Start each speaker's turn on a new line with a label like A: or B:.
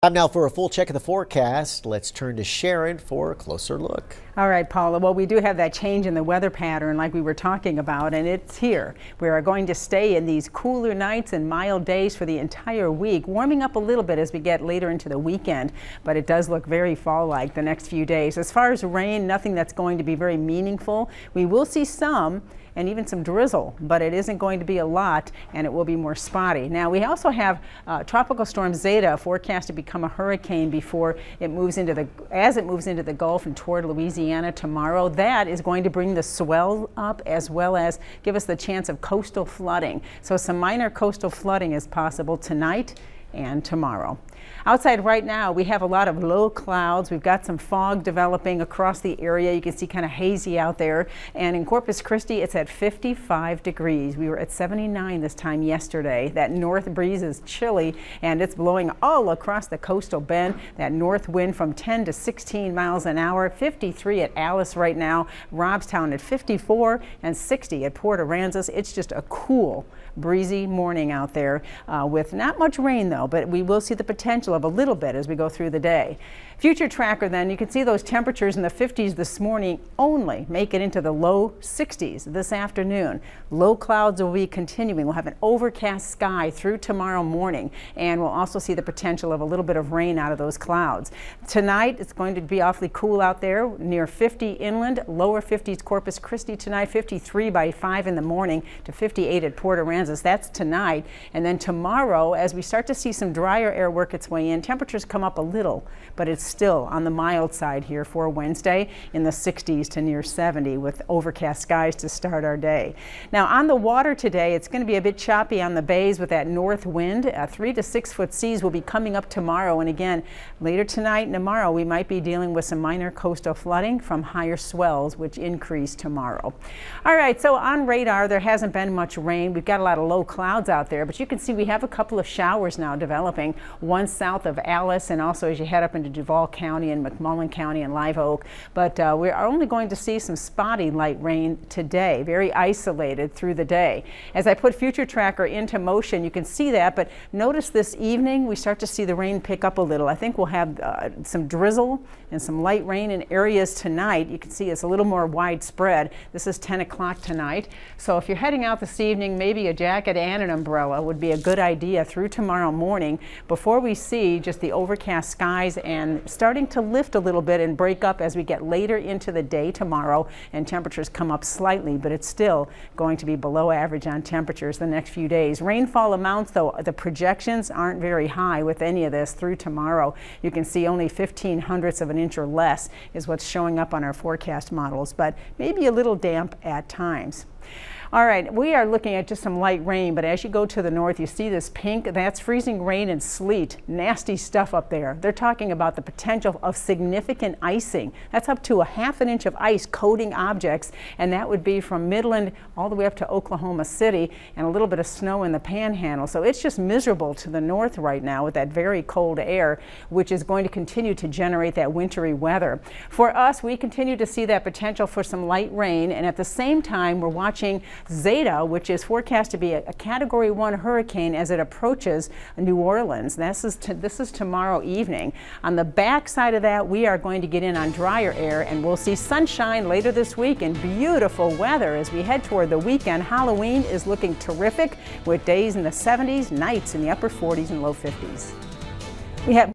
A: Time now for a full check of the forecast. Let's turn to Sharon for a closer look.
B: All right, Paula. Well, we do have that change in the weather pattern like we were talking about, and it's here. We are going to stay in these cooler nights and mild days for the entire week, warming up a little bit as we get later into the weekend, but it does look very fall-like the next few days. As far as rain, nothing that's going to be very meaningful. We will see some and even some drizzle, but it isn't going to be a lot, and it will be more spotty. Now, we also have Tropical Storm Zeta forecast to become a hurricane before it moves into the Gulf and toward Louisiana tomorrow. That is going to bring the swell up as well as give us the chance of coastal flooding. So some minor coastal flooding is possible tonight and tomorrow. Outside right now, we have a lot of low clouds. We've got some fog developing across the area. You can see kind of hazy out there. And in Corpus Christi, it's at 55 degrees. We were at 79 this time yesterday. That north breeze is chilly, and it's blowing all across the coastal bend. That north wind from 10 to 16 miles an hour. 53 at Alice right now. Robstown at 54 and 60 at Port Aransas. It's just a cool, breezy morning out there with not much rain, though, but we will see the potential of a little bit as we go through the day. Future tracker, then, you can see those temperatures in the 50s this morning only make it into the low 60s this afternoon. Low clouds will be continuing. We'll have an overcast sky through tomorrow morning, and we'll also see the potential of a little bit of rain out of those clouds. Tonight, it's going to be awfully cool out there, near 50 inland, lower 50s Corpus Christi tonight, 53 by 5 in the morning to 58 at Port Aransas. That's tonight. And then tomorrow, as we start to see some drier air work its way in, temperatures come up a little, but it's still on the mild side here for Wednesday in the 60s to near 70 with overcast skies to start our day. Now on the water today, it's going to be a bit choppy on the bays with that north wind. 3 to 6 foot seas will be coming up tomorrow, and again later tonight and tomorrow we might be dealing with some minor coastal flooding from higher swells which increase tomorrow. All right, so on radar there hasn't been much rain. We've got a lot of low clouds out there, but you can see we have a couple of showers now developing, one south of Alice and also as you head up into Duval County and McMullen County and Live Oak. But we are only going to see some spotty light rain today, very isolated through the day. As I put Future Tracker into motion, you can see that, but notice this evening we start to see the rain pick up a little. I think we'll have some drizzle and some light rain in areas tonight. You can see it's a little more widespread. This is 10 o'clock tonight. So if you're heading out this evening, maybe a jacket and an umbrella would be a good idea through tomorrow morning before we see just the overcast skies and starting to lift a little bit and break up as we get later into the day tomorrow and temperatures come up slightly, but it's still going to be below average on temperatures the next few days. Rainfall amounts, though, the projections aren't very high with any of this through tomorrow. You can see only 0.15 of an inch or less is what's showing up on our forecast models, but maybe a little damp at times. All right, we are looking at just some light rain, but as you go to the north, you see this pink. That's freezing rain and sleet. Nasty stuff up there. They're talking about the potential of significant icing. That's up to 1/2 inch of ice coating objects, and that would be from Midland all the way up to Oklahoma City, and a little bit of snow in the Panhandle. So it's just miserable to the north right now with that very cold air, which is going to continue to generate that wintry weather. For us, we continue to see that potential for some light rain, and at the same time, we're watching Zeta, which is forecast to be a Category 1 hurricane as it approaches New Orleans. This is tomorrow evening. On the back side of that, we are going to get in on drier air, and we'll see sunshine later this week and beautiful weather as we head toward the weekend. Halloween is looking terrific with days in the 70s, nights in the upper 40s and low 50s. We have